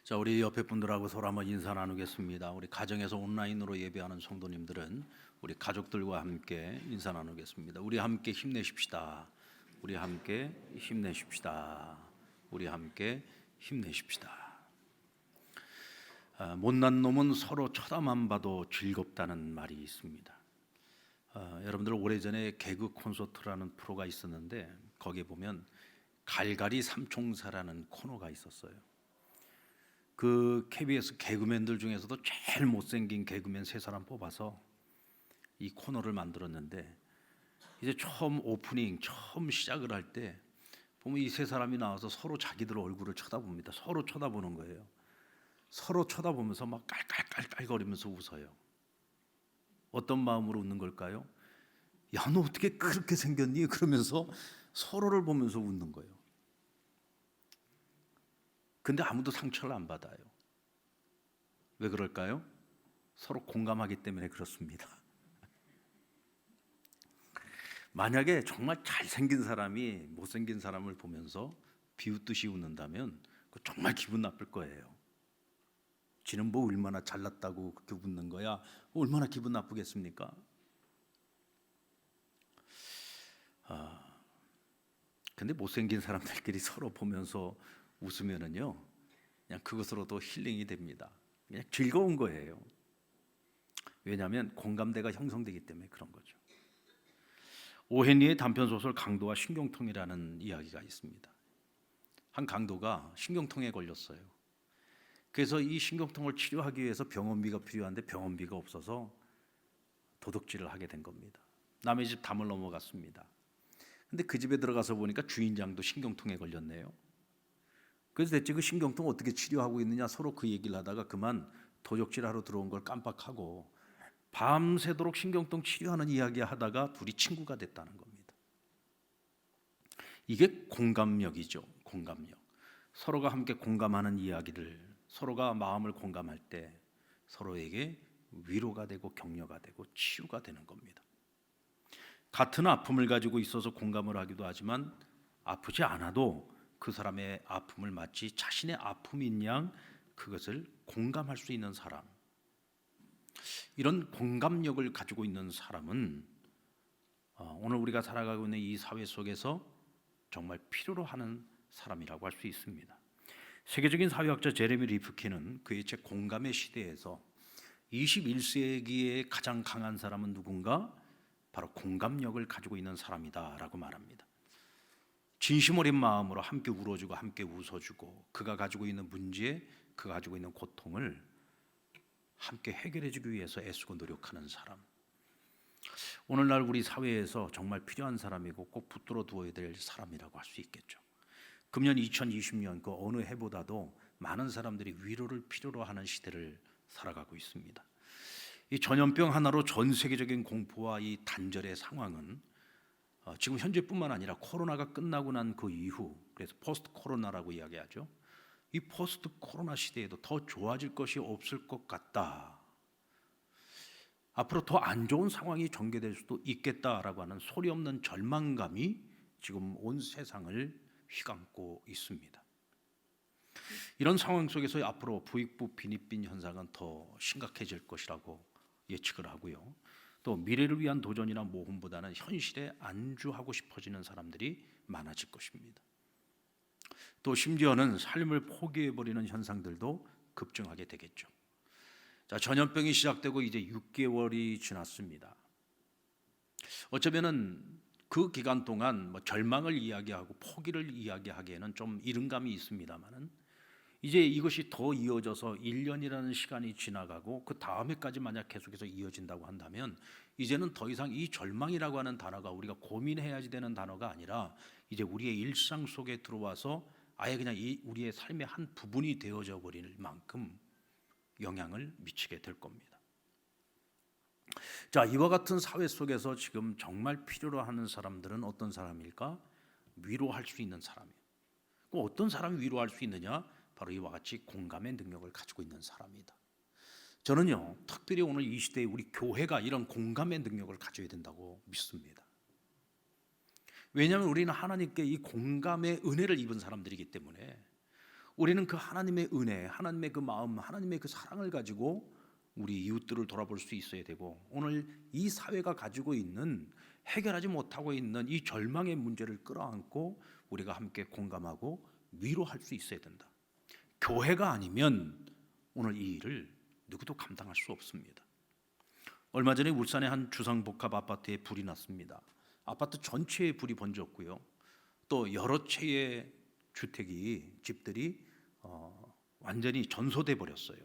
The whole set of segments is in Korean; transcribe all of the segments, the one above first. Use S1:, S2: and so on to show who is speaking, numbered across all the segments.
S1: 자, 우리 옆에 분들하고 서로 한번 인사 나누겠습니다. 우리 가정에서 온라인으로 예배하는 성도님들은 우리 가족들과 함께 인사 나누겠습니다. 우리 함께 힘내십시다. 우리 함께 힘내십시다. 우리 함께 힘내십시다. 못난 놈은 서로 쳐다만 봐도 즐겁다는 말이 있습니다. 여러분들 오래전에 개그 콘서트라는 프로가 있었는데 거기에 보면 갈갈이 삼총사라는 코너가 있었어요. 그 KBS 개그맨들 중에서도 제일 못생긴 개그맨 세 사람 뽑아서 이 코너를 만들었는데, 이제 처음 오프닝, 처음 시작을 할 때 보면 이 세 사람이 나와서 서로 자기들 얼굴을 쳐다봅니다. 서로 쳐다보는 거예요. 서로 쳐다보면서 막 깔깔깔깔거리면서 웃어요. 어떤 마음으로 웃는 걸까요? 야, 너 어떻게 그렇게 생겼니? 그러면서 서로를 보면서 웃는 거예요. 근데 아무도 상처를 안 받아요. 왜 그럴까요? 서로 공감하기 때문에 그렇습니다. 만약에 정말 잘생긴 사람이 못생긴 사람을 보면서 비웃듯이 웃는다면 그거 정말 기분 나쁠 거예요. 지는 뭐 얼마나 잘났다고 그렇게 웃는 거야? 얼마나 기분 나쁘겠습니까? 근데 못생긴 사람들끼리 서로 보면서 웃으면은요, 그냥 그것으로도 힐링이 됩니다. 그냥 즐거운 거예요. 왜냐하면 공감대가 형성되기 때문에 그런 거죠. 오헨리의 단편 소설 강도와 신경통이라는 이야기가 있습니다. 한 강도가 신경통에 걸렸어요. 그래서 이 신경통을 치료하기 위해서 병원비가 필요한데 병원비가 없어서 도둑질을 하게 된 겁니다. 남의 집 담을 넘어갔습니다. 근데 그 집에 들어가서 보니까 주인장도 신경통에 걸렸네요. 그래서 대체 그 신경통 어떻게 치료하고 있느냐 서로 그 얘기를 하다가 그만 도적질하러 들어온 걸 깜빡하고 밤새도록 신경통 치료하는 이야기 하다가 둘이 친구가 됐다는 겁니다. 이게 공감력이죠. 공감력. 서로가 함께 공감하는 이야기를, 서로가 마음을 공감할 때 서로에게 위로가 되고 격려가 되고 치유가 되는 겁니다. 같은 아픔을 가지고 있어서 공감을 하기도 하지만 아프지 않아도 그 사람의 아픔을 마치 자신의 아픔인 양 그것을 공감할 수 있는 사람, 이런 공감력을 가지고 있는 사람은 오늘 우리가 살아가고 있는 이 사회 속에서 정말 필요로 하는 사람이라고 할 수 있습니다. 세계적인 사회학자 제레미 리프킨은 그의 책 공감의 시대에서 21세기에 가장 강한 사람은 누군가? 바로 공감력을 가지고 있는 사람이다 라고 말합니다. 진심 어린 마음으로 함께 울어주고 함께 웃어주고 그가 가지고 있는 문제, 그가 가지고 있는 고통을 함께 해결해주기 위해서 애쓰고 노력하는 사람, 오늘날 우리 사회에서 정말 필요한 사람이고 꼭 붙들어 두어야 될 사람이라고 할 수 있겠죠. 금년 2020년 그 어느 해보다도 많은 사람들이 위로를 필요로 하는 시대를 살아가고 있습니다. 이 전염병 하나로 전 세계적인 공포와 이 단절의 상황은 지금 현재뿐만 아니라 코로나가 끝나고 난 그 이후, 그래서 포스트 코로나라고 이야기하죠. 이 포스트 코로나 시대에도 더 좋아질 것이 없을 것 같다. 앞으로 더 안 좋은 상황이 전개될 수도 있겠다라고 하는 소리 없는 절망감이 지금 온 세상을 휘감고 있습니다. 이런 상황 속에서 앞으로 부익부 빈익빈 현상은 더 심각해질 것이라고 예측을 하고요. 또 미래를 위한 도전이나 모험보다는 현실에 안주하고 싶어지는 사람들이 많아질 것입니다. 또 심지어는 삶을 포기해버리는 현상들도 급증하게 되겠죠. 자, 전염병이 시작되고 이제 6개월이 지났습니다. 어쩌면은 그 기간 동안 절망을 이야기하고 포기를 이야기하기에는 좀 이른 감이 있습니다만은 이제 이것이 더 이어져서 1년이라는 시간이 지나가고 그 다음에까지 만약 계속해서 이어진다고 한다면 이제는 더 이상 이 절망이라고 하는 단어가 우리가 고민해야지 되는 단어가 아니라 이제 우리의 일상 속에 들어와서 아예 그냥 우리의 삶의 한 부분이 되어져 버릴 만큼 영향을 미치게 될 겁니다. 자, 이와 같은 사회 속에서 지금 정말 필요로 하는 사람들은 어떤 사람일까? 위로할 수 있는 사람이에요. 어떤 사람이 위로할 수 있느냐? 바로 이와 같이 공감의 능력을 가지고 있는 사람이다. 저는요, 특별히 오늘 이 시대에 우리 교회가 이런 공감의 능력을 가져야 된다고 믿습니다. 왜냐하면 우리는 하나님께 이 공감의 은혜를 입은 사람들이기 때문에 우리는 그 하나님의 은혜, 하나님의 그 마음, 하나님의 그 사랑을 가지고 우리 이웃들을 돌아볼 수 있어야 되고, 오늘 이 사회가 가지고 있는, 해결하지 못하고 있는 이 절망의 문제를 끌어안고 우리가 함께 공감하고 위로할 수 있어야 된다. 교회가 아니면 오늘 이 일을 누구도 감당할 수 없습니다. 얼마 전에 울산의 한 주상복합 아파트에 불이 났습니다. 아파트 전체에 불이 번졌고요. 또 여러 채의 집들이 완전히 전소돼 버렸어요.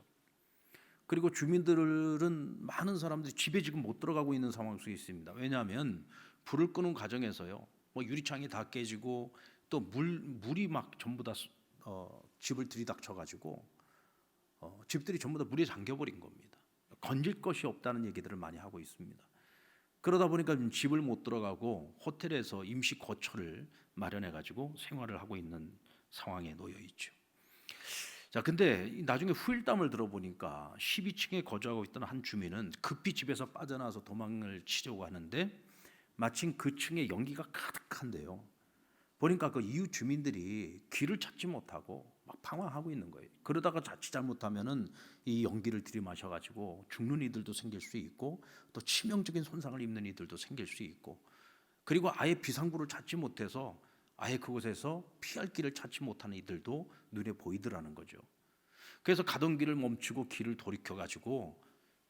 S1: 그리고 주민들은, 많은 사람들이 집에 지금 못 들어가고 있는 상황 속에 있습니다. 왜냐하면 불을 끄는 과정에서요, 유리창이 다 깨지고 또 물이 막 전부 다 집을 들이닥쳐가지고 집들이 전부 다 물에 잠겨버린 겁니다. 건질 것이 없다는 얘기들을 많이 하고 있습니다. 그러다 보니까 집을 못 들어가고 호텔에서 임시 거처를 마련해가지고 생활을 하고 있는 상황에 놓여 있죠. 자, 근데 나중에 후일담을 들어보니까 12층에 거주하고 있던 한 주민은 급히 집에서 빠져나와서 도망을 치려고 하는데 마침 그 층에 연기가 가득한데요. 보니까 그 이웃 주민들이 길을 찾지 못하고 막 방황하고 있는 거예요. 그러다가 자칫 잘못하면은 이 연기를 들이마셔가지고 죽는 이들도 생길 수 있고, 또 치명적인 손상을 입는 이들도 생길 수 있고, 그리고 아예 비상구를 찾지 못해서 아예 그곳에서 피할 길을 찾지 못하는 이들도 눈에 보이더라는 거죠. 그래서 가던 길을 멈추고 길을 돌이켜가지고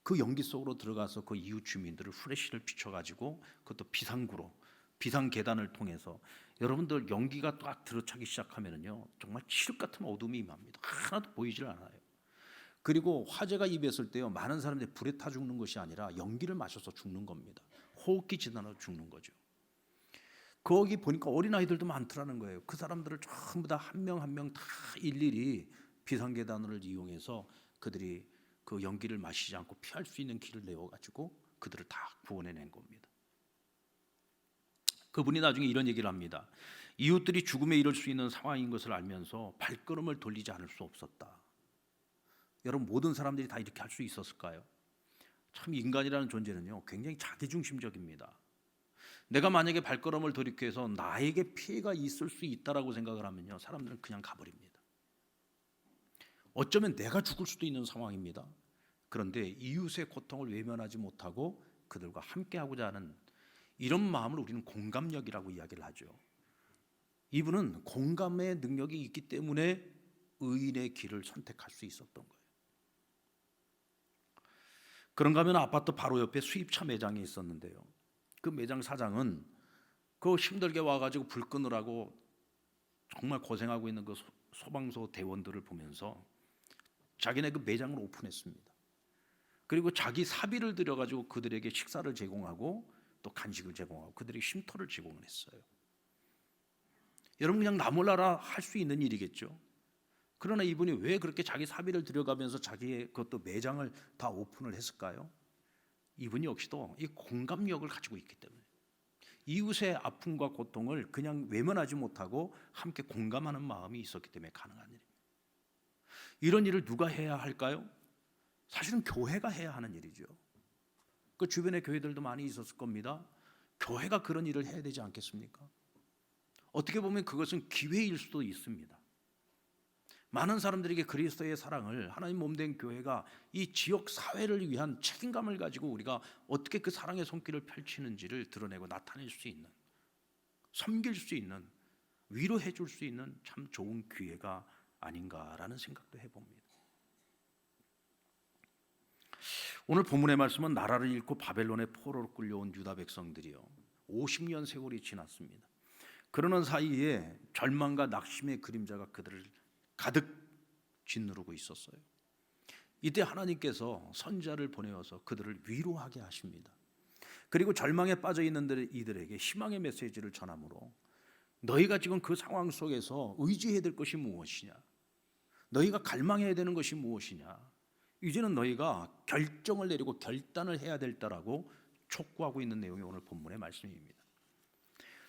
S1: 그 연기 속으로 들어가서 그 이웃 주민들을 후레쉬를 비춰가지고, 그것도 비상구로, 비상 계단을 통해서, 여러분들 연기가 딱 들어차기 시작하면은요, 정말 칠흑 같은 어둠이 임합니다. 하나도 보이질 않아요. 그리고 화재가 입었을 때요, 많은 사람들이 불에 타 죽는 것이 아니라 연기를 마셔서 죽는 겁니다. 호흡기 질환으로 죽는 거죠. 거기 보니까 어린아이들도 많더라는 거예요. 그 사람들을 전부 다 한 명 한 명 다 일일이 비상계단을 이용해서 그들이 그 연기를 마시지 않고 피할 수 있는 길을 내어가지고 그들을 다 구원해낸 겁니다. 그분이 나중에 이런 얘기를 합니다. 이웃들이 죽음에 이를 수 있는 상황인 것을 알면서 발걸음을 돌리지 않을 수 없었다. 여러분, 모든 사람들이 다 이렇게 할 수 있었을까요? 참, 인간이라는 존재는요, 굉장히 자기중심적입니다. 내가 만약에 발걸음을 돌이켜서 나에게 피해가 있을 수 있다라고 생각을 하면요, 사람들은 그냥 가버립니다. 어쩌면 내가 죽을 수도 있는 상황입니다. 그런데 이웃의 고통을 외면하지 못하고 그들과 함께하고자 하는 이런 마음을 우리는 공감력이라고 이야기를 하죠. 이분은 공감의 능력이 있기 때문에 의인의 길을 선택할 수 있었던 거예요. 그런가 하면 아파트 바로 옆에 수입차 매장이 있었는데요, 그 매장 사장은 그 힘들게 와가지고 불 끄느라고 정말 고생하고 있는 그 소방서 대원들을 보면서 자기네 그 매장을 오픈했습니다. 그리고 자기 사비를 들여가지고 그들에게 식사를 제공하고 또 간식을 제공하고 그들에게 쉼터를 제공을 했어요. 여러분, 그냥 나 몰라라 할 수 있는 일이겠죠. 그러나 이분이 왜 그렇게 자기 사비를 들여가면서 자기의 그것도 매장을 다 오픈을 했을까요? 이분 역시도 이 공감력을 가지고 있기 때문에, 이웃의 아픔과 고통을 그냥 외면하지 못하고 함께 공감하는 마음이 있었기 때문에 가능한 일입니다. 이런 일을 누가 해야 할까요? 사실은 교회가 해야 하는 일이죠. 그 주변에 교회들도 많이 있었을 겁니다. 교회가 그런 일을 해야 되지 않겠습니까? 어떻게 보면 그것은 기회일 수도 있습니다. 많은 사람들에게 그리스도의 사랑을, 하나님 몸된 교회가 이 지역 사회를 위한 책임감을 가지고 우리가 어떻게 그 사랑의 손길을 펼치는지를 드러내고 나타낼 수 있는, 섬길 수 있는, 위로해 줄 수 있는 참 좋은 기회가 아닌가라는 생각도 해봅니다. 오늘 본문의 말씀은 나라를 잃고 바벨론의 포로로 끌려온 유다 백성들이요, 50년 세월이 지났습니다. 그러는 사이에 절망과 낙심의 그림자가 그들을 가득 짓누르고 있었어요. 이때 하나님께서 선지자를 보내어서 그들을 위로하게 하십니다. 그리고 절망에 빠져 있는 이들에게 희망의 메시지를 전함으로, 너희가 지금 그 상황 속에서 의지해야 될 것이 무엇이냐, 너희가 갈망해야 되는 것이 무엇이냐, 이제는 너희가 결정을 내리고 결단을 해야 될다라고 촉구하고 있는 내용이 오늘 본문의 말씀입니다.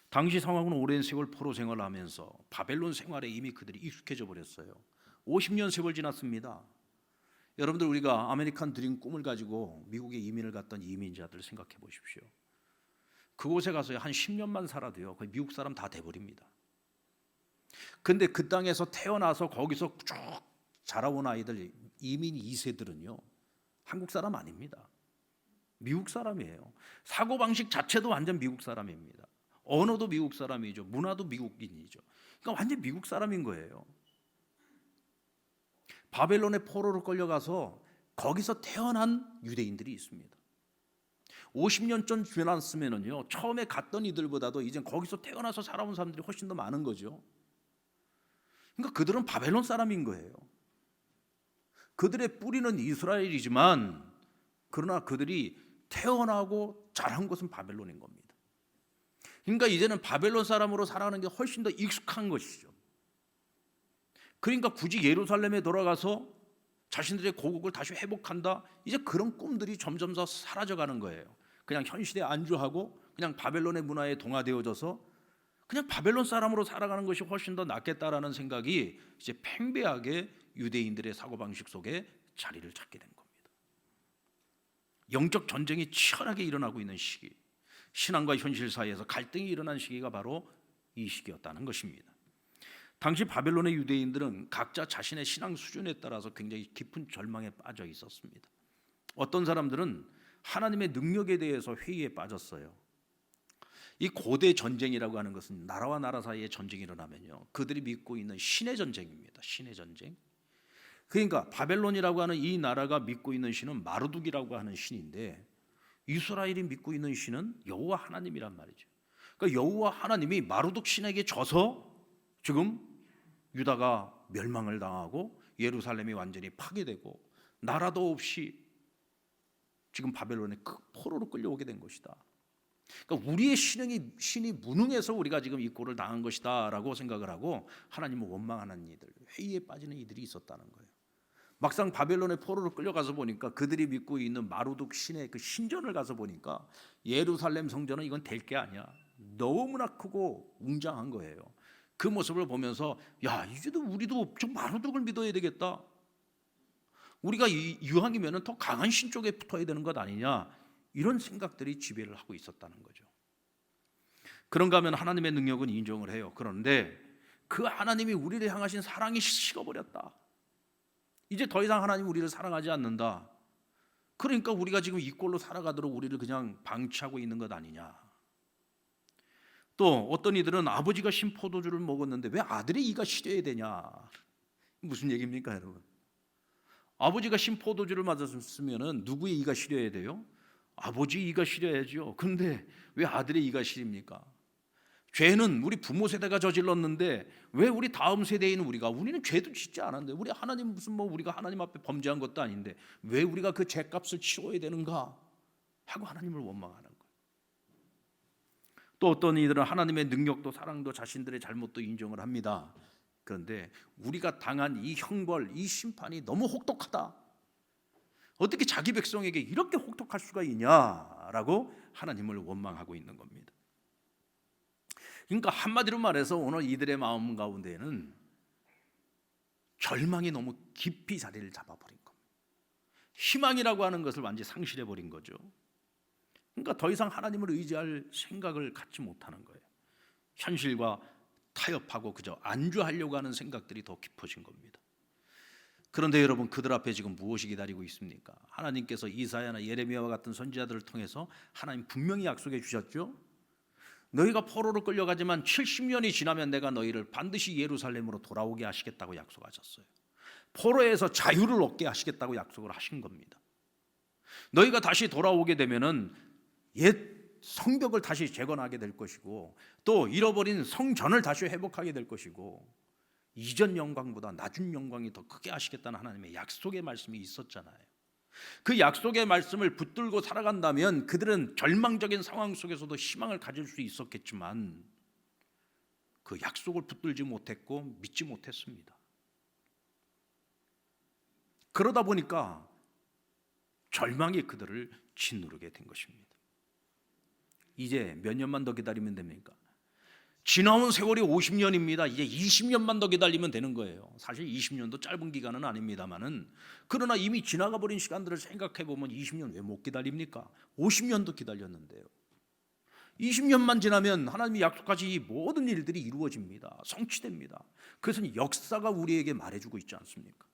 S1: 당시 상황은 오랜 세월 포로 생활을 하면서 바벨론 생활에 이미 그들이 익숙해져 버렸어요. 50년 세월 지났습니다. 여러분들, 우리가 아메리칸 드림 꿈을 가지고 미국에 이민을 갔던 이민자들 생각해 보십시오. 그곳에 가서 한 10년만 살아도요, 거의 미국 사람 다 돼버립니다. 근데 그 땅에서 태어나서 거기서 쭉 자라온 아이들, 이민 2세들은요 한국 사람 아닙니다. 미국 사람이에요. 사고방식 자체도 완전 미국 사람입니다. 언어도 미국 사람이죠. 문화도 미국인이죠. 그러니까 완전 미국 사람인 거예요. 바벨론의 포로로 끌려가서 거기서 태어난 유대인들이 있습니다. 50년 전 지났으면은요 처음에 갔던 이들보다도 이제 거기서 태어나서 살아온 사람들이 훨씬 더 많은 거죠. 그러니까 그들은 바벨론 사람인 거예요. 그들의 뿌리는 이스라엘이지만 그러나 그들이 태어나고 자란 곳은 바벨론인 겁니다. 그러니까 이제는 바벨론 사람으로 살아가는 게 훨씬 더 익숙한 것이죠. 그러니까 굳이 예루살렘에 돌아가서 자신들의 고국을 다시 회복한다, 이제 그런 꿈들이 점점 더 사라져가는 거예요. 그냥 현실에 안주하고 그냥 바벨론의 문화에 동화되어져서 그냥 바벨론 사람으로 살아가는 것이 훨씬 더 낫겠다라는 생각이 이제 팽배하게 유대인들의 사고방식 속에 자리를 찾게 된 겁니다. 영적 전쟁이 치열하게 일어나고 있는 시기, 신앙과 현실 사이에서 갈등이 일어난 시기가 바로 이 시기였다는 것입니다. 당시 바벨론의 유대인들은 각자 자신의 신앙 수준에 따라서 굉장히 깊은 절망에 빠져 있었습니다. 어떤 사람들은 하나님의 능력에 대해서 회의에 빠졌어요. 이 고대 전쟁이라고 하는 것은 나라와 나라 사이에 전쟁이 일어나면요 그들이 믿고 있는 신의 전쟁입니다. 신의 전쟁. 그러니까 바벨론이라고 하는 이 나라가 믿고 있는 신은 마르둑이라고 하는 신인데 이스라엘이 믿고 있는 신은 여호와 하나님이란 말이죠. 그러니까 여호와 하나님이 마르둑 신에게 져서 지금 유다가 멸망을 당하고 예루살렘이 완전히 파괴되고 나라도 없이 지금 바벨론의 포로로 끌려오게 된 것이다. 그러니까 우리의 신이 무능해서 우리가 지금 이 꼴을 당한 것이다라고 생각을 하고 하나님을 원망하는 이들, 회의에 빠지는 이들이 있었다는 거예요. 막상 바벨론의 포로로 끌려가서 보니까 그들이 믿고 있는 마루둑 신의 그 신전을 가서 보니까 예루살렘 성전은 이건 될 게 아니야. 너무나 크고 웅장한 거예요. 그 모습을 보면서 야, 이제도 우리도 좀 마루둑을 믿어야 되겠다. 우리가 이왕이면 더 강한 신 쪽에 붙어야 되는 것 아니냐, 이런 생각들이 지배를 하고 있었다는 거죠. 그런가 하면 하나님의 능력은 인정을 해요. 그런데 그 하나님이 우리를 향하신 사랑이 식어버렸다. 이제 더 이상 하나님 우리를 사랑하지 않는다. 그러니까 우리가 지금 이 꼴로 살아가도록 우리를 그냥 방치하고 있는 것 아니냐. 또 어떤 이들은 아버지가 신 포도주를 먹었는데 왜 아들의 이가 시려야 되냐. 무슨 얘기입니까 여러분? 아버지가 신 포도주를 맞았으면 누구의 이가 시려야 돼요? 아버지 이가 시려야죠. 그런데 왜 아들의 이가 시립니까? 죄는 우리 부모 세대가 저질렀는데 왜 우리 다음 세대인 우리는 죄도 짓지 않았는데, 우리 하나님 무슨 우리가 하나님 앞에 범죄한 것도 아닌데 왜 우리가 그 죄값을 치러야 되는가 하고 하나님을 원망하는 거예요. 또 어떤 이들은 하나님의 능력도 사랑도 자신들의 잘못도 인정을 합니다. 그런데 우리가 당한 이 형벌, 이 심판이 너무 혹독하다. 어떻게 자기 백성에게 이렇게 혹독할 수가 있냐라고 하나님을 원망하고 있는 겁니다. 그러니까 한마디로 말해서 오늘 이들의 마음 가운데에는 절망이 너무 깊이 자리를 잡아버린 겁니다. 희망이라고 하는 것을 완전히 상실해버린 거죠. 그러니까 더 이상 하나님을 의지할 생각을 갖지 못하는 거예요. 현실과 타협하고 그저 안주하려고 하는 생각들이 더 깊어진 겁니다. 그런데 여러분, 그들 앞에 지금 무엇이 기다리고 있습니까? 하나님께서 이사야나 예레미야와 같은 선지자들을 통해서 하나님 분명히 약속해 주셨죠. 너희가 포로로 끌려가지만 70년이 지나면 내가 너희를 반드시 예루살렘으로 돌아오게 하시겠다고 약속하셨어요. 포로에서 자유를 얻게 하시겠다고 약속을 하신 겁니다. 너희가 다시 돌아오게 되면은 옛 성벽을 다시 재건하게 될 것이고 또 잃어버린 성전을 다시 회복하게 될 것이고 이전 영광보다 낮은 영광이 더 크게 하시겠다는 하나님의 약속의 말씀이 있었잖아요. 그 약속의 말씀을 붙들고 살아간다면 그들은 절망적인 상황 속에서도 희망을 가질 수 있었겠지만 그 약속을 붙들지 못했고 믿지 못했습니다. 그러다 보니까 절망이 그들을 짓누르게 된 것입니다. 이제 몇 년만 더 기다리면 됩니까? 지나온 세월이 50년입니다. 이제 20년만 더 기다리면 되는 거예요. 사실 20년도 짧은 기간은 아닙니다만은, 그러나 이미 지나가 버린 시간들을 생각해 보면 20년 왜 못 기다립니까? 50년도 기다렸는데요. 20년만 지나면 하나님이 약속하신 이 모든 일들이 이루어집니다. 성취됩니다. 그것은 역사가 우리에게 말해주고 있지 않습니까?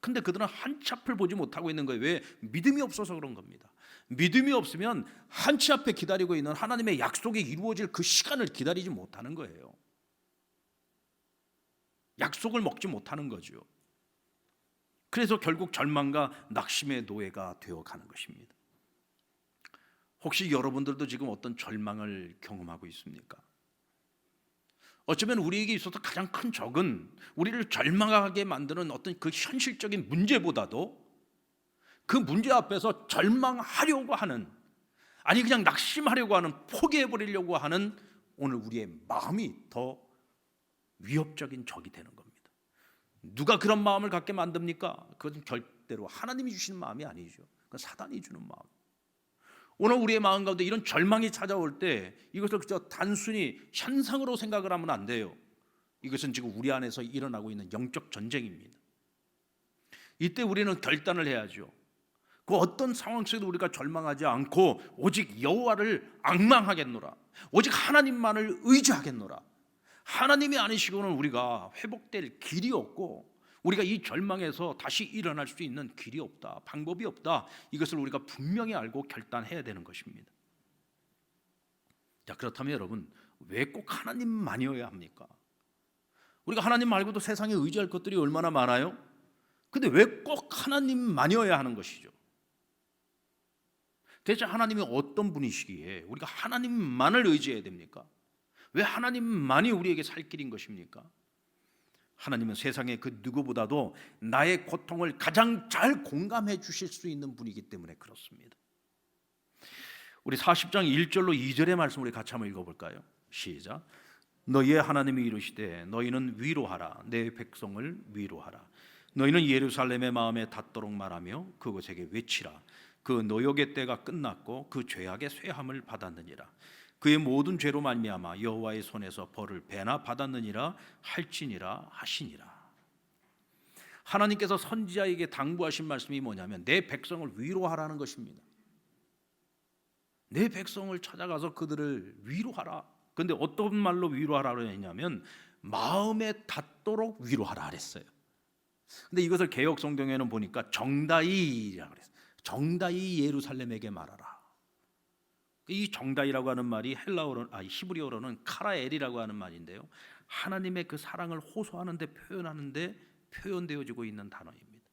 S1: 근데 그들은 한 치 앞을 보지 못하고 있는 거예요. 왜? 믿음이 없어서 그런 겁니다. 믿음이 없으면 한 치 앞에 기다리고 있는 하나님의 약속이 이루어질 그 시간을 기다리지 못하는 거예요. 약속을 먹지 못하는 거죠. 그래서 결국 절망과 낙심의 노예가 되어가는 것입니다. 혹시 여러분들도 지금 어떤 절망을 경험하고 있습니까? 어쩌면 우리에게 있어서 가장 큰 적은 우리를 절망하게 만드는 어떤 그 현실적인 문제보다도 그 문제 앞에서 절망하려고 하는, 아니 그냥 낙심하려고 하는, 포기해버리려고 하는 오늘 우리의 마음이 더 위협적인 적이 되는 겁니다. 누가 그런 마음을 갖게 만듭니까? 그것은 절대로 하나님이 주시는 마음이 아니죠. 그건 사단이 주는 마음. 오늘 우리의 마음 가운데 이런 절망이 찾아올 때 이것을 그저 단순히 현상으로 생각을 하면 안 돼요. 이것은 지금 우리 안에서 일어나고 있는 영적 전쟁입니다. 이때 우리는 결단을 해야죠. 그 어떤 상황 속에도 우리가 절망하지 않고 오직 여호와를 앙망하겠노라, 오직 하나님만을 의지하겠노라. 하나님이 아니시고는 우리가 회복될 길이 없고 우리가 이 절망에서 다시 일어날 수 있는 길이 없다, 방법이 없다. 이것을 우리가 분명히 알고 결단해야 되는 것입니다. 자, 그렇다면 여러분, 왜 꼭 하나님만이어야 합니까? 우리가 하나님 말고도 세상에 의지할 것들이 얼마나 많아요? 근데 왜 꼭 하나님만이어야 하는 것이죠? 대체 하나님이 어떤 분이시기에 우리가 하나님만을 의지해야 됩니까? 왜 하나님만이 우리에게 살 길인 것입니까? 하나님은 세상의 그 누구보다도 나의 고통을 가장 잘 공감해 주실 수 있는 분이기 때문에 그렇습니다. 우리 40장 1절로 2절의 말씀 우리 같이 한번 읽어볼까요? 시작. 너희의 하나님이 이르시되 너희는 위로하라, 내 백성을 위로하라. 너희는 예루살렘의 마음에 닿도록 말하며 그곳에게 외치라. 그 노역의 때가 끝났고 그 죄악의 쇠함을 받았느니라. 그의 모든 죄로 말미암아 여호와의 손에서 벌을 배나 받았느니라 할지니라 하시니라. 하나님께서 선지자에게 당부하신 말씀이 뭐냐면 내 백성을 위로하라는 것입니다. 내 백성을 찾아가서 그들을 위로하라. 그런데 어떤 말로 위로하라고 했냐면 마음에 닿도록 위로하라 그랬어요. 근데 이것을 개역 성경에는 보니까 정다이라고 그랬어요. 정다이 예루살렘에게 말하라. 이 정다이라고 하는 말이 히브리어로는 카라엘이라고 하는 말인데요, 하나님의 그 사랑을 호소하는데 표현하는데 표현되어지고 있는 단어입니다.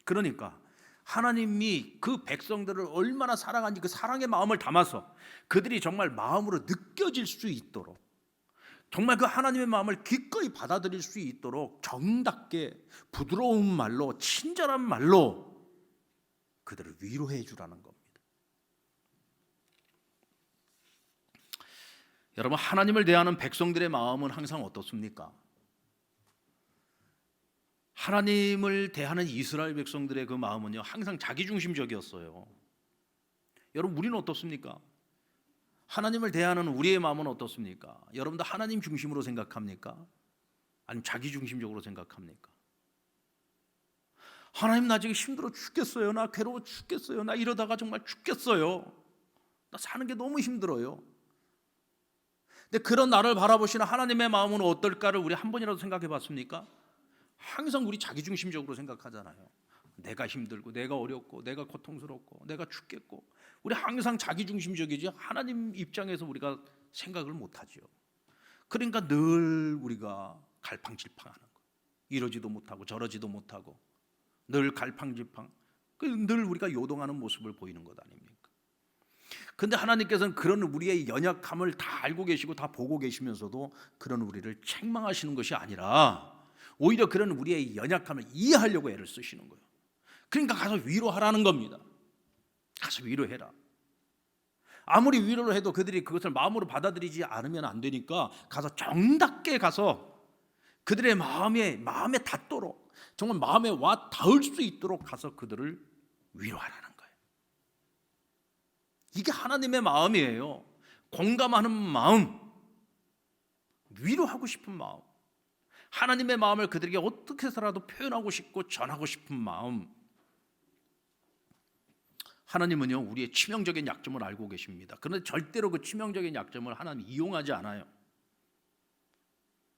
S1: 그러니까 하나님이 그 백성들을 얼마나 사랑하는지 그 사랑의 마음을 담아서 그들이 정말 마음으로 느껴질 수 있도록, 정말 그 하나님의 마음을 기꺼이 받아들일 수 있도록 정답게 부드러운 말로, 친절한 말로 그들을 위로해 주라는 겁니다. 여러분, 하나님을 대하는 백성들의 마음은 항상 어떻습니까? 하나님을 대하는 이스라엘 백성들의 그 마음은요, 항상 자기중심적이었어요. 여러분, 우리는 어떻습니까? 하나님을 대하는 우리의 마음은 어떻습니까? 여러분도 하나님 중심으로 생각합니까? 아니면 자기중심적으로 생각합니까? 하나님, 나 지금 힘들어 죽겠어요. 나 괴로워 죽겠어요. 나 이러다가 정말 죽겠어요. 나 사는 게 너무 힘들어요. 근데 그런 나를 바라보시는 하나님의 마음은 어떨까를 우리 한 번이라도 생각해 봤습니까? 항상 우리 자기중심적으로 생각하잖아요. 내가 힘들고 내가 어렵고 내가 고통스럽고 내가 죽겠고, 우리 항상 자기중심적이지 하나님 입장에서 우리가 생각을 못하죠. 그러니까 늘 우리가 갈팡질팡하는 거, 이러지도 못하고 저러지도 못하고 늘 갈팡질팡, 늘 우리가 요동하는 모습을 보이는 것 아닙니까? 근데 하나님께서는 그런 우리의 연약함을 다 알고 계시고 다 보고 계시면서도 그런 우리를 책망하시는 것이 아니라 오히려 그런 우리의 연약함을 이해하려고 애를 쓰시는 거예요. 그러니까 가서 위로하라는 겁니다. 가서 위로해라. 아무리 위로를 해도 그들이 그것을 마음으로 받아들이지 않으면 안 되니까 가서 정답게 가서 그들의 마음에 닿도록, 정말 마음에 와 닿을 수 있도록 가서 그들을 위로하라는 거예요. 이게 하나님의 마음이에요. 공감하는 마음, 위로하고 싶은 마음, 하나님의 마음을 그들에게 어떻게 해서라도 표현하고 싶고 전하고 싶은 마음. 하나님은요 우리의 치명적인 약점을 알고 계십니다. 그런데 절대로 그 치명적인 약점을 하나님 이용하지 않아요.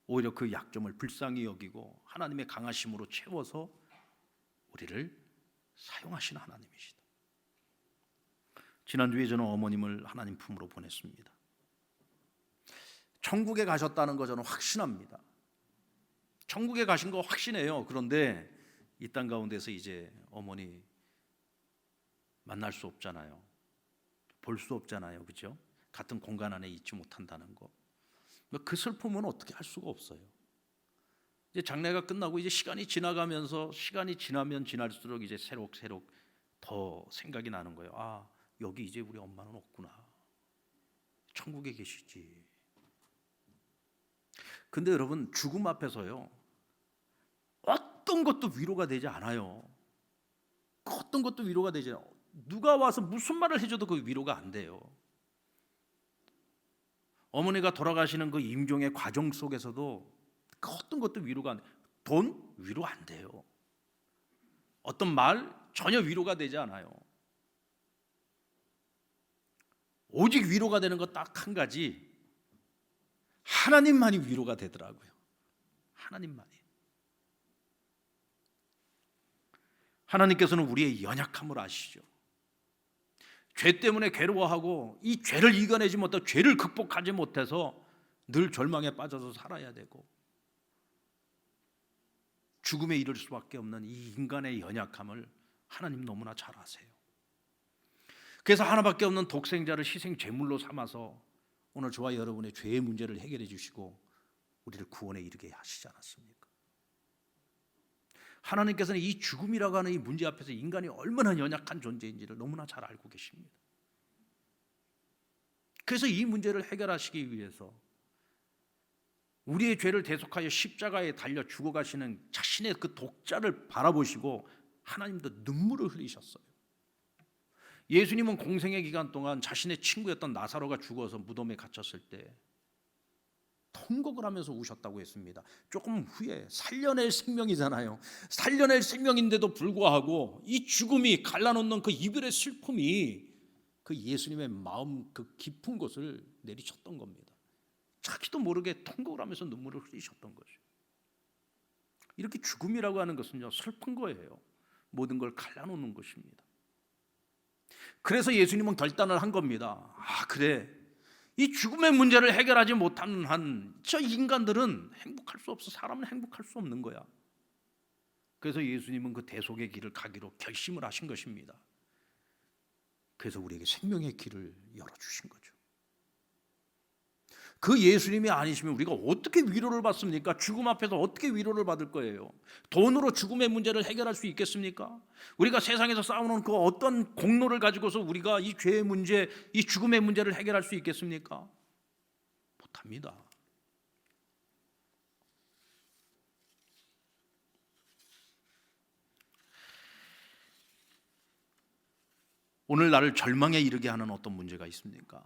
S1: 오히려 그 약점을 불쌍히 여기고 하나님의 강하심으로 채워서 우리를 사용하시는 하나님이시다. 지난주에 저는 어머님을 하나님 품으로 보냈습니다. 천국에 가셨다는 거 저는 확신합니다. 천국에 가신 거 확신해요. 그런데 이 땅 가운데서 이제 어머니 만날 수 없잖아요. 볼 수 없잖아요. 그렇죠? 같은 공간 안에 있지 못한다는 거. 그 슬픔은 어떻게 할 수가 없어요. 이제 장례가 끝나고 이제 시간이 지나가면서 시간이 지나면 지날수록 이제 새록새록 더 생각이 나는 거예요. 아, 여기 이제 우리 엄마는 없구나. 천국에 계시지. 근데 여러분 죽음 앞에서요 어떤 것도 위로가 되지 않아요. 어떤 것도 위로가 되지 않아요. 누가 와서 무슨 말을 해줘도 그 위로가 안 돼요. 어머니가 돌아가시는 그 임종의 과정 속에서도 그 어떤 것도 위로가 안 돼요. 돈 위로 안 돼요. 어떤 말 전혀 위로가 되지 않아요. 오직 위로가 되는 것 딱 한 가지, 하나님만이 위로가 되더라고요. 하나님만이. 하나님께서는 우리의 연약함을 아시죠. 죄 때문에 괴로워하고 이 죄를 이겨내지 못하고 죄를 극복하지 못해서 늘 절망에 빠져서 살아야 되고 죽음에 이를 수밖에 없는 이 인간의 연약함을 하나님 너무나 잘 아세요. 그래서 하나밖에 없는 독생자를 희생 제물로 삼아서 오늘 저와 여러분의 죄의 문제를 해결해 주시고 우리를 구원에 이르게 하시지 않았습니까? 하나님께서는 이 죽음이라고 하는 이 문제 앞에서 인간이 얼마나 연약한 존재인지를 너무나 잘 알고 계십니다. 그래서 이 문제를 해결하시기 위해서 우리의 죄를 대속하여 십자가에 달려 죽어가시는 자신의 그 독자를 바라보시고 하나님도 눈물을 흘리셨어요. 예수님은 공생의 기간 동안 자신의 친구였던 나사로가 죽어서 무덤에 갇혔을 때 통곡을 하면서 우셨다고 했습니다. 조금 후에 살려낼 생명이잖아요. 살려낼 생명인데도 불구하고 이 죽음이 갈라놓는 그 이별의 슬픔이 그 예수님의 마음 그 깊은 곳을 내리쳤던 겁니다. 자기도 모르게 통곡을 하면서 눈물을 흘리셨던 거죠. 이렇게 죽음이라고 하는 것은요 슬픈 거예요. 모든 걸 갈라놓는 것입니다. 그래서 예수님은 결단을 한 겁니다. 아, 그래, 이 죽음의 문제를 해결하지 못하는 한 저 인간들은 행복할 수 없어. 사람은 행복할 수 없는 거야. 그래서 예수님은 그 대속의 길을 가기로 결심을 하신 것입니다. 그래서 우리에게 생명의 길을 열어주신 거죠. 그 예수님이 아니시면 우리가 어떻게 위로를 받습니까? 죽음 앞에서 어떻게 위로를 받을 거예요? 돈으로 죽음의 문제를 해결할 수 있겠습니까? 우리가 세상에서 싸우는 그 어떤 공로를 가지고서 우리가 이 죄의 문제, 이 죽음의 문제를 해결할 수 있겠습니까? 못합니다. 오늘 나를 절망에 이르게 하는 어떤 문제가 있습니까?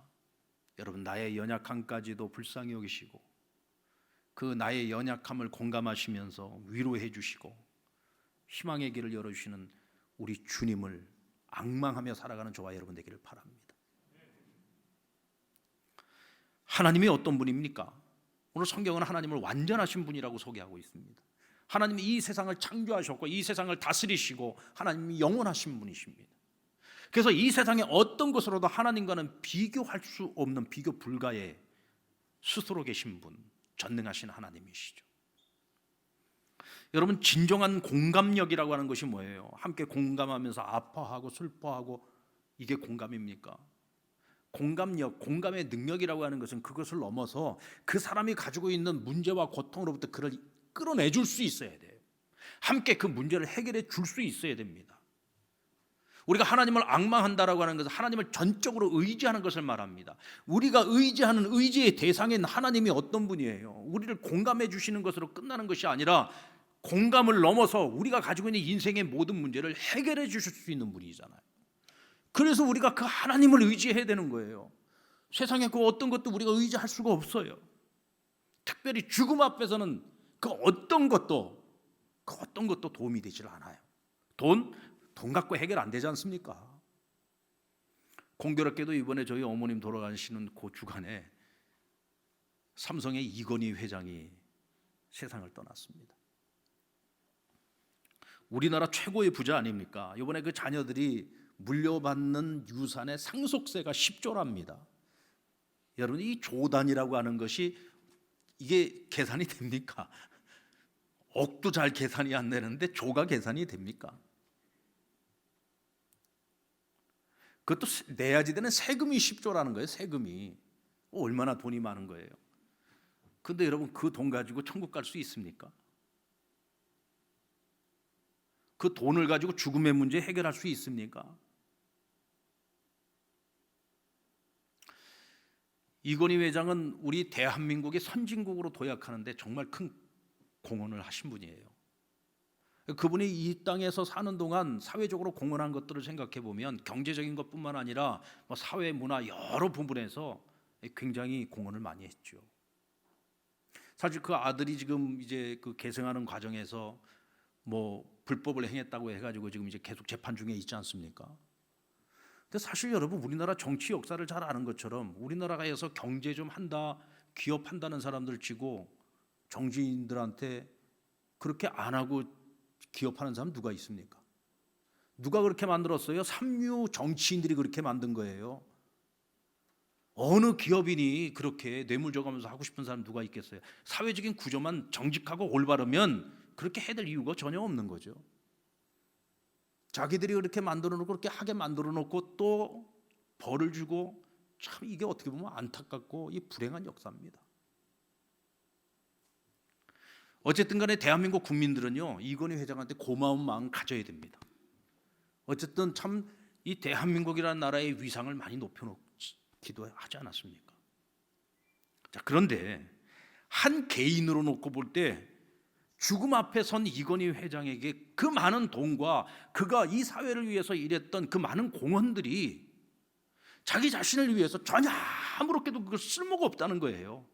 S1: 여러분, 나의 연약함까지도 불쌍히 여기시고 그 나의 연약함을 공감하시면서 위로해 주시고 희망의 길을 열어주시는 우리 주님을 앙망하며 살아가는 저와 여러분 되기를 바랍니다. 하나님이 어떤 분입니까? 오늘 성경은 하나님을 완전하신 분이라고 소개하고 있습니다. 하나님이 이 세상을 창조하셨고 이 세상을 다스리시고 하나님이 영원하신 분이십니다. 그래서 이 세상의 어떤 것으로도 하나님과는 비교할 수 없는 비교 불가의 스스로 계신 분, 전능하신 하나님이시죠. 여러분, 진정한 공감력이라고 하는 것이 뭐예요? 함께 공감하면서 아파하고 슬퍼하고 이게 공감입니까? 공감력, 공감의 능력이라고 하는 것은 그것을 넘어서 그 사람이 가지고 있는 문제와 고통으로부터 그를 끌어내 줄 수 있어야 돼요. 함께 그 문제를 해결해 줄 수 있어야 됩니다. 우리가 하나님을 앙망한다라고 하는 것은 하나님을 전적으로 의지하는 것을 말합니다. 우리가 의지하는 의지의 대상인 하나님이 어떤 분이에요? 우리를 공감해 주시는 것으로 끝나는 것이 아니라 공감을 넘어서 우리가 가지고 있는 인생의 모든 문제를 해결해 주실 수 있는 분이잖아요. 그래서 우리가 그 하나님을 의지해야 되는 거예요. 세상에 그 어떤 것도 우리가 의지할 수가 없어요. 특별히 죽음 앞에서는 그 어떤 것도 도움이 되질 않아요. 돈 갖고 해결 안 되지 않습니까? 공교롭게도 이번에 저희 어머님 돌아가시는 그 주간에 삼성의 이건희 회장이 세상을 떠났습니다. 우리나라 최고의 부자 아닙니까? 이번에 그 자녀들이 물려받는 유산의 상속세가 10조랍니다. 여러분, 이 조단이라고 하는 것이 이게 계산이 됩니까? 억도 잘 계산이 안 되는데 조가 계산이 됩니까? 그것도 내야지 되는 세금이 10조라는 거예요. 세금이 얼마나 돈이 많은 거예요. 근데 여러분, 그 돈 가지고 천국 갈 수 있습니까? 그 돈을 가지고 죽음의 문제 해결할 수 있습니까? 이건희 회장은 우리 대한민국의 선진국으로 도약하는데 정말 큰 공헌을 하신 분이에요. 그분이 이 땅에서 사는 동안 사회적으로 공헌한 것들을 생각해 보면 경제적인 것뿐만 아니라 사회, 문화 여러 부분에서 굉장히 공헌을 많이 했죠. 사실 그 아들이 지금 이제 그 계승하는 과정에서 불법을 행했다고 해가지고 지금 이제 계속 재판 중에 있지 않습니까? 근데 사실 여러분, 우리나라 정치 역사를 잘 아는 것처럼 우리나라에서 경제 좀 한다, 기업한다는 사람들 치고 정치인들한테 그렇게 안 하고 기업하는 사람 누가 있습니까? 누가 그렇게 만들었어요? 삼류 정치인들이 그렇게 만든 거예요. 어느 기업인이 그렇게 뇌물 줘가면서 하고 싶은 사람 누가 있겠어요? 사회적인 구조만 정직하고 올바르면 그렇게 해야 될 이유가 전혀 없는 거죠. 자기들이 그렇게 만들어 놓고 그렇게 하게 만들어 놓고 또 벌을 주고, 참 이게 어떻게 보면 안타깝고 이 불행한 역사입니다. 어쨌든 간에 대한민국 국민들은요, 이건희 회장한테 고마운 마음 가져야 됩니다. 어쨌든 참 이 대한민국이라는 나라의 위상을 많이 높여놓기도 하지 않았습니까? 자, 그런데 한 개인으로 놓고 볼 때 죽음 앞에 선 이건희 회장에게 그 많은 돈과 그가 이 사회를 위해서 일했던 그 많은 공헌들이 자기 자신을 위해서 전혀 아무렇게도 그 쓸모가 없다는 거예요.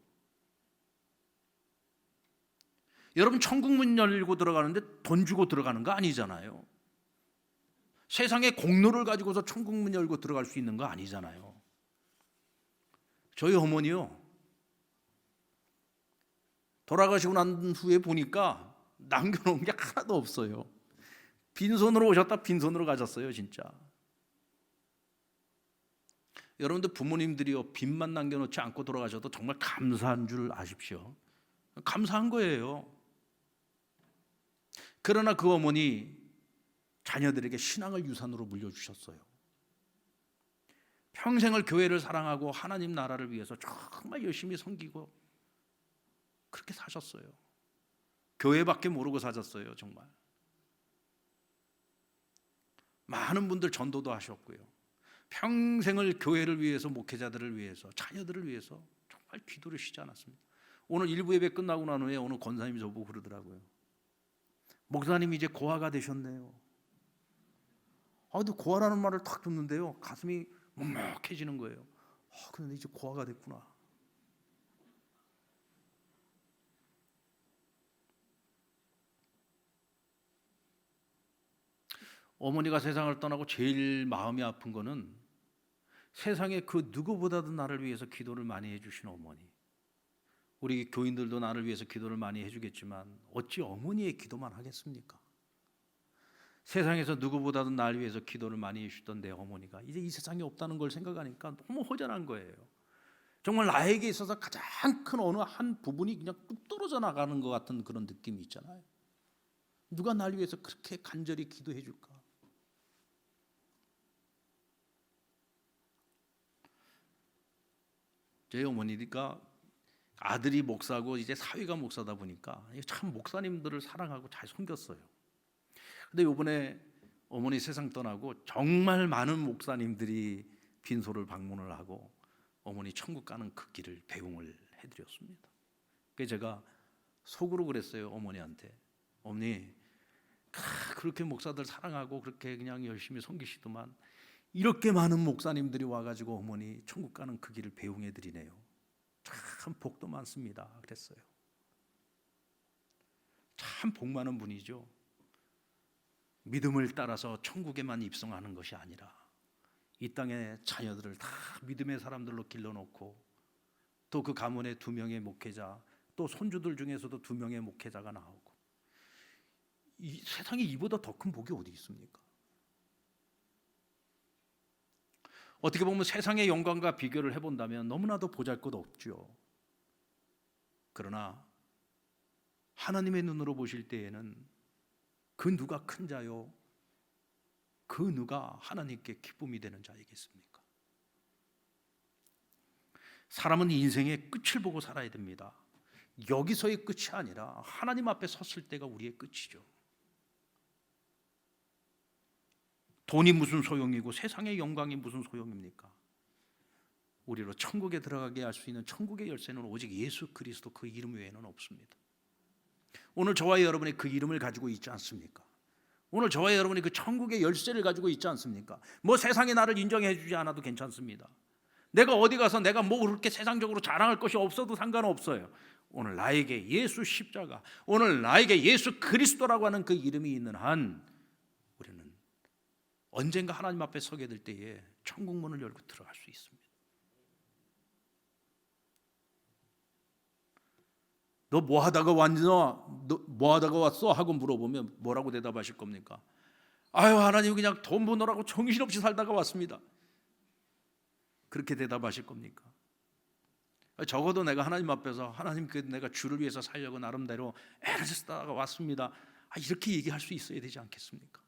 S1: 여러분, 천국 문 열고 들어가는데 돈 주고 들어가는 거 아니잖아요. 세상에 공로를 가지고서 천국 문 열고 들어갈 수 있는 거 아니잖아요. 저희 어머니요, 돌아가시고 난 후에 보니까 남겨놓은 게 하나도 없어요. 빈손으로 오셨다 빈손으로 가셨어요, 진짜. 여러분들 부모님들이요, 빚만 남겨놓지 않고 돌아가셔도 정말 감사한 줄 아십시오. 감사한 거예요. 그러나 그 어머니 자녀들에게 신앙을 유산으로 물려주셨어요. 평생을 교회를 사랑하고 하나님 나라를 위해서 정말 열심히 섬기고 그렇게 사셨어요. 교회밖에 모르고 사셨어요. 정말 많은 분들 전도도 하셨고요. 평생을 교회를 위해서, 목회자들을 위해서, 자녀들을 위해서 정말 기도를 쉬지 않았습니다. 오늘 일부 예배 끝나고 난 후에 어느 권사님이 저보고 그러더라고요. 목사님 이제 고아가 되셨네요. 근데 고아라는 말을 딱 듣는데요, 가슴이 먹먹해지는 거예요. 근데 이제 고아가 됐구나. 어머니가 세상을 떠나고 제일 마음이 아픈 거는 세상에 그 누구보다도 나를 위해서 기도를 많이 해주신 어머니. 우리 교인들도 나를 위해서 기도를 많이 해주겠지만 어찌 어머니의 기도만 하겠습니까? 세상에서 누구보다도 나를 위해서 기도를 많이 해주던 내 어머니가 이제 이 세상에 없다는 걸 생각하니까 너무 허전한 거예요. 정말 나에게 있어서 가장 큰 어느 한 부분이 그냥 뚝 떨어져 나가는 것 같은 그런 느낌이 있잖아요. 누가 나를 위해서 그렇게 간절히 기도해 줄까? 저희 어머니가 아들이 목사고 이제 사위가 목사다 보니까 참 목사님들을 사랑하고 잘 섬겼어요. 근데 이번에 어머니 세상 떠나고 정말 많은 목사님들이 빈소를 방문을 하고 어머니 천국 가는 그 길을 배웅을 해드렸습니다. 그래서 제가 속으로 그랬어요, 어머니한테. 어머니, 그렇게 목사들 사랑하고 그렇게 그냥 열심히 섬기시더만 이렇게 많은 목사님들이 와가지고 어머니 천국 가는 그 길을 배웅해드리네요. 참 복도 많습니다. 그랬어요. 참 복 많은 분이죠. 믿음을 따라서 천국에만 입성하는 것이 아니라 이 땅의 자녀들을 다 믿음의 사람들로 길러놓고 또 그 가문에 2명의 목회자, 또 손주들 중에서도 2명의 목회자가 나오고, 이 세상에 이보다 더 큰 복이 어디 있습니까? 어떻게 보면 세상의 영광과 비교를 해본다면 너무나도 보잘것없죠. 그러나 하나님의 눈으로 보실 때에는 그 누가 큰 자요, 그 누가 하나님께 기쁨이 되는 자이겠습니까? 사람은 인생의 끝을 보고 살아야 됩니다. 여기서의 끝이 아니라 하나님 앞에 섰을 때가 우리의 끝이죠. 돈이 무슨 소용이고 세상의 영광이 무슨 소용입니까? 우리로 천국에 들어가게 할 수 있는 천국의 열쇠는 오직 예수 그리스도 그 이름 외에는 없습니다. 오늘 저와 여러분이 그 이름을 가지고 있지 않습니까? 오늘 저와 여러분이 그 천국의 열쇠를 가지고 있지 않습니까? 뭐 세상이 나를 인정해 주지 않아도 괜찮습니다. 내가 어디 가서 내가 뭐 그렇게 세상적으로 자랑할 것이 없어도 상관없어요. 오늘 나에게 예수 십자가, 오늘 나에게 예수 그리스도라고 하는 그 이름이 있는 한 우리는 언젠가 하나님 앞에 서게 될 때에 천국 문을 열고 들어갈 수 있습니다. 너 뭐 하다가 왔냐? 너 뭐 하다가 왔어? 하고 물어보면 뭐라고 대답하실 겁니까? 아유, 하나님 그냥 돈 버느라고 정신없이 살다가 왔습니다. 그렇게 대답하실 겁니까? 적어도 내가 하나님 앞에서 하나님 내가 주를 위해서 살려고 나름대로 애를 쓰다가 왔습니다. 이렇게 얘기할 수 있어야 되지 않겠습니까?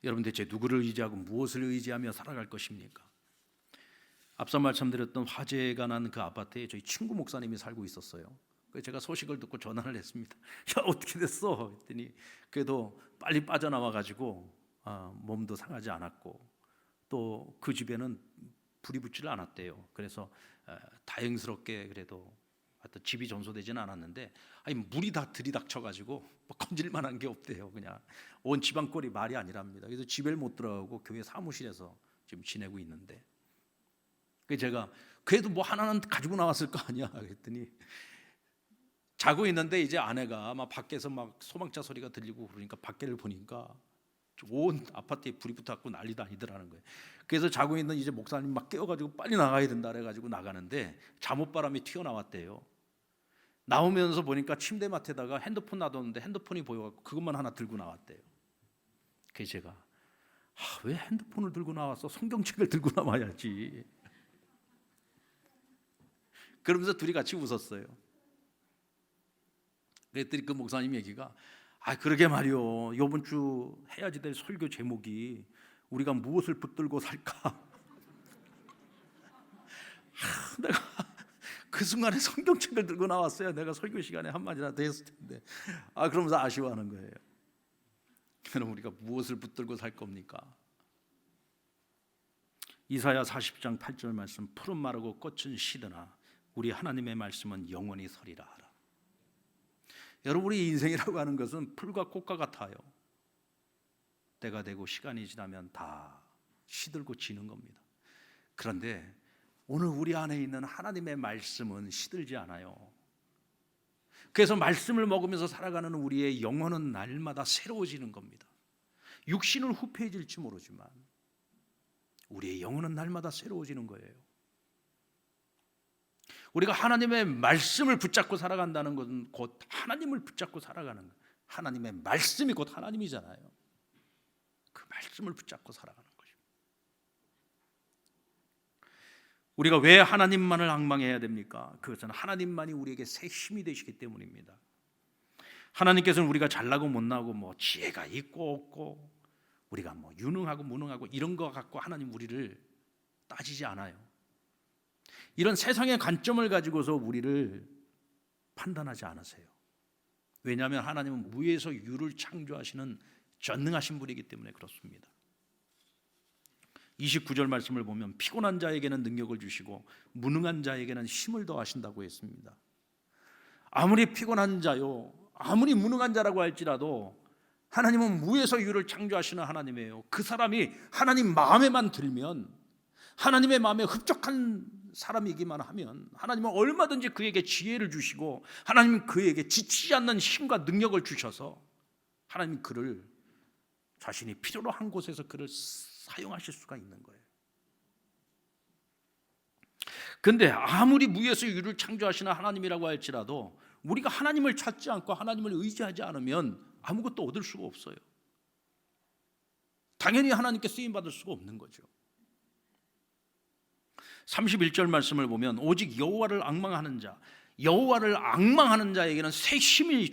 S1: 여러분 대체 누구를 의지하고 무엇을 의지하며 살아갈 것입니까? 앞서 말씀드렸던 화재가 난 그 아파트에 저희 친구 목사님이 살고 있었어요. 그래서 제가 소식을 듣고 전화를 했습니다. 야, 어떻게 됐어? 했더니 그래도 빨리 빠져나와가지고 몸도 상하지 않았고 또 그 집에는 불이 붙지를 않았대요. 그래서 다행스럽게 그래도 하여튼 집이 전소되지는 않았는데 물이 다 들이닥쳐가지고 뭐 건질만한 게 없대요. 그냥 온 집안꼴이 말이 아니랍니다. 그래서 집에 못 들어가고 교회 사무실에서 지금 지내고 있는데, 그래서 제가 그래도 뭐 하나는 가지고 나왔을 거 아니야 그랬더니 자고 있는데 이제 아내가 막 밖에서 막 소방차 소리가 들리고 그러니까 밖에를 보니까 온 아파트에 불이 붙었고 난리도 아니더라는 거예요. 그래서 자고 있는 이제 목사님 막 깨워가지고 빨리 나가야 된다 그래가지고 나가는데 잠옷바람이 튀어나왔대요. 나오면서 보니까 침대맡에다가 핸드폰 놔뒀는데 핸드폰이 보여갖고 그것만 하나 들고 나왔대요. 그래서 제가 왜 핸드폰을 들고 나왔어? 성경책을 들고 나와야지. 그러면서 둘이 같이 웃었어요. 그랬더니 그 목사님 얘기가 그러게 말이요, 이번 주 해야지 될 설교 제목이 우리가 무엇을 붙들고 살까? 내가 그 순간에 성경책을 들고 나왔어야 내가 설교 시간에 한마디나 더 했을 텐데 그러면서 아쉬워하는 거예요. 그럼 우리가 무엇을 붙들고 살 겁니까? 이사야 40장 8절 말씀, 푸른 마르고 꽃은 시드나 우리 하나님의 말씀은 영원히 서리라 하라. 여러분, 우리 인생이라고 하는 것은 풀과 꽃과 같아요. 때가 되고 시간이 지나면 다 시들고 지는 겁니다. 그런데 오늘 우리 안에 있는 하나님의 말씀은 시들지 않아요. 그래서 말씀을 먹으면서 살아가는 우리의 영혼은 날마다 새로워지는 겁니다. 육신은 후패해질지 모르지만 우리의 영혼은 날마다 새로워지는 거예요. 우리가 하나님의 말씀을 붙잡고 살아간다는 것은 곧 하나님을 붙잡고 살아가는 거예요. 하나님의 말씀이 곧 하나님이잖아요. 그 말씀을 붙잡고 살아가는 거죠. 우리가 왜 하나님만을 앙망해야 됩니까? 그것은 하나님만이 우리에게 새 힘이 되시기 때문입니다. 하나님께서는 우리가 잘나고 못나고 뭐 지혜가 있고 없고 우리가 뭐 유능하고 무능하고 이런 거 갖고 하나님 우리를 따지지 않아요. 이런 세상의 관점을 가지고서 우리를 판단하지 않으세요. 왜냐하면 하나님은 무에서 유를 창조하시는 전능하신 분이기 때문에 그렇습니다. 29절 말씀을 보면 피곤한 자에게는 능력을 주시고 무능한 자에게는 힘을 더하신다고 했습니다. 아무리 피곤한 자요, 아무리 무능한 자라고 할지라도 하나님은 무에서 유를 창조하시는 하나님이에요. 그 사람이 하나님 마음에만 들면, 하나님의 마음에 흡족한 사람이기만 하면 하나님은 얼마든지 그에게 지혜를 주시고 하나님은 그에게 지치지 않는 힘과 능력을 주셔서 하나님 그를 자신이 필요로 한 곳에서 그를 사용하실 수가 있는 거예요. 근데 아무리 무에서 유를 창조하시는 하나님이라고 할지라도 우리가 하나님을 찾지 않고 하나님을 의지하지 않으면 아무것도 얻을 수가 없어요. 당연히 하나님께 쓰임받을 수가 없는 거죠. 31절 말씀을 보면 오직 여호와를 앙망하는 자에게는 새 힘이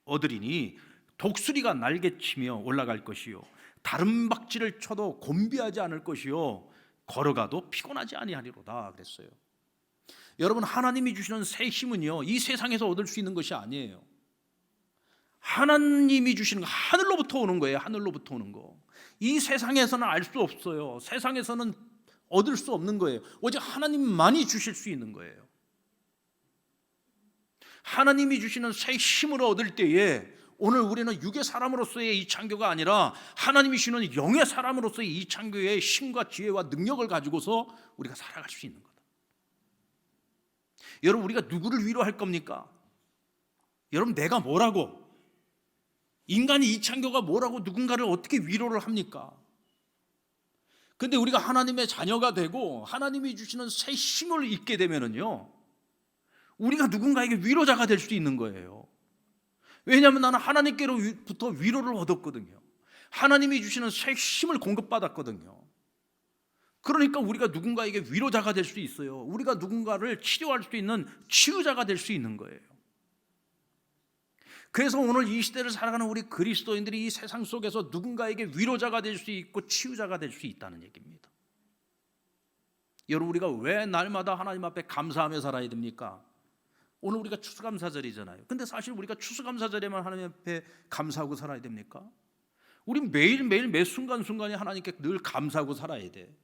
S1: 얻으리니 독수리가 날개치며 올라갈 것이요 다른 박지를 쳐도 곤비하지 않을 것이요 걸어가도 피곤하지 아니하리로다 그랬어요. 여러분, 하나님이 주시는 새 힘은요 이 세상에서 얻을 수 있는 것이 아니에요. 하나님이 주시는 거, 하늘로부터 오는 거예요. 하늘로부터 오는 거. 이 세상에서는 알 수 없어요. 세상에서는 얻을 수 없는 거예요. 오직 하나님만이 주실 수 있는 거예요. 하나님이 주시는 새 힘을 얻을 때에 오늘 우리는 육의 사람으로서의 이 창교가 아니라 하나님이 주시는 영의 사람으로서의 이 창교의 힘과 지혜와 능력을 가지고서 우리가 살아갈 수 있는 거다. 여러분, 우리가 누구를 위로할 겁니까? 여러분, 내가 뭐라고, 인간이 이 창교가 뭐라고 누군가를 어떻게 위로를 합니까? 근데 우리가 하나님의 자녀가 되고 하나님이 주시는 새 힘을 잊게 되면은요 우리가 누군가에게 위로자가 될 수 있는 거예요. 왜냐하면 나는 하나님께로부터 위로를 얻었거든요. 하나님이 주시는 새 힘을 공급받았거든요. 그러니까 우리가 누군가에게 위로자가 될 수 있어요. 우리가 누군가를 치료할 수 있는 치유자가 될 수 있는 거예요. 그래서 오늘 이 시대를 살아가는 우리 그리스도인들이 이 세상 속에서 누군가에게 위로자가 될 수 있고 치유자가 될 수 있다는 얘기입니다. 여러분, 우리가 왜 날마다 하나님 앞에 감사하며 살아야 됩니까? 오늘 우리가 추수감사절이잖아요. 근데 사실 우리가 추수감사절에만 하나님 앞에 감사하고 살아야 됩니까? 우리 매일매일 매 순간순간에 하나님께 늘 감사하고 살아야 돼.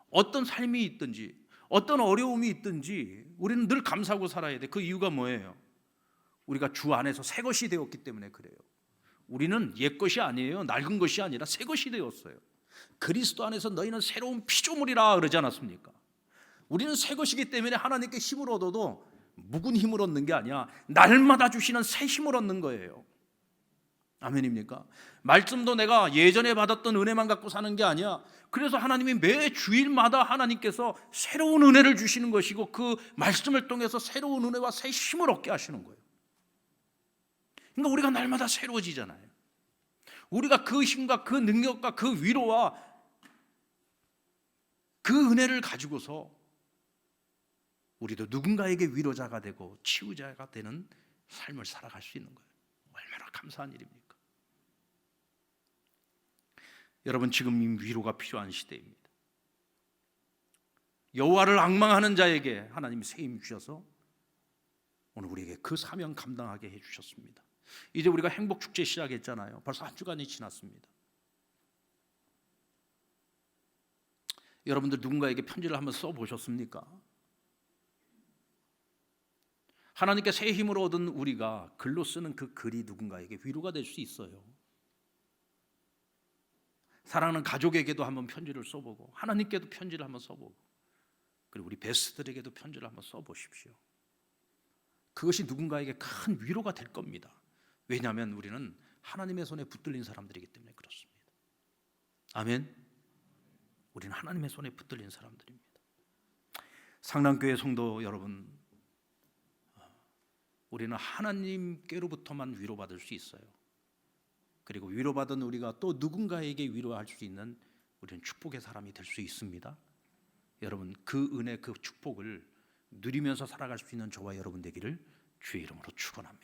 S1: 어떤 삶이 있든지 어떤 어려움이 있든지 우리는 늘 감사하고 살아야 돼. 그 이유가 뭐예요? 우리가 주 안에서 새 것이 되었기 때문에 그래요. 우리는 옛 것이 아니에요. 낡은 것이 아니라 새 것이 되었어요. 그리스도 안에서 너희는 새로운 피조물이라 그러지 않았습니까? 우리는 새 것이기 때문에 하나님께 힘을 얻어도 묵은 힘을 얻는 게 아니야. 날마다 주시는 새 힘을 얻는 거예요. 아멘입니까? 말씀도 내가 예전에 받았던 은혜만 갖고 사는 게 아니야. 그래서 하나님이 매 주일마다 하나님께서 새로운 은혜를 주시는 것이고 그 말씀을 통해서 새로운 은혜와 새 힘을 얻게 하시는 거예요. 그러니까 우리가 날마다 새로워지잖아요. 우리가 그 힘과 그 능력과 그 위로와 그 은혜를 가지고서 우리도 누군가에게 위로자가 되고 치유자가 되는 삶을 살아갈 수 있는 거예요. 얼마나 감사한 일입니까? 여러분, 지금 이 위로가 필요한 시대입니다. 여호와를 앙망하는 자에게 하나님이 새 힘 주셔서 오늘 우리에게 그 사명 감당하게 해주셨습니다. 이제 우리가 행복축제 시작했잖아요. 벌써 한 주간이 지났습니다. 여러분들 누군가에게 편지를 한번 써보셨습니까? 하나님께 새 힘을 얻은 우리가 글로 쓰는 그 글이 누군가에게 위로가 될 수 있어요. 사랑하는 가족에게도 한번 편지를 써보고 하나님께도 편지를 한번 써보고 그리고 우리 베스트들에게도 편지를 한번 써보십시오. 그것이 누군가에게 큰 위로가 될 겁니다. 왜냐하면 우리는 하나님의 손에 붙들린 사람들이기 때문에 그렇습니다. 아멘. 우리는 하나님의 손에 붙들린 사람들입니다. 상남교회 성도 여러분, 우리는 하나님께로부터만 위로받을 수 있어요. 그리고 위로받은 우리가 또 누군가에게 위로할 수 있는 우리는 축복의 사람이 될 수 있습니다. 여러분, 그 은혜, 그 축복을 누리면서 살아갈 수 있는 저와 여러분 되기를 주의 이름으로 축원합니다.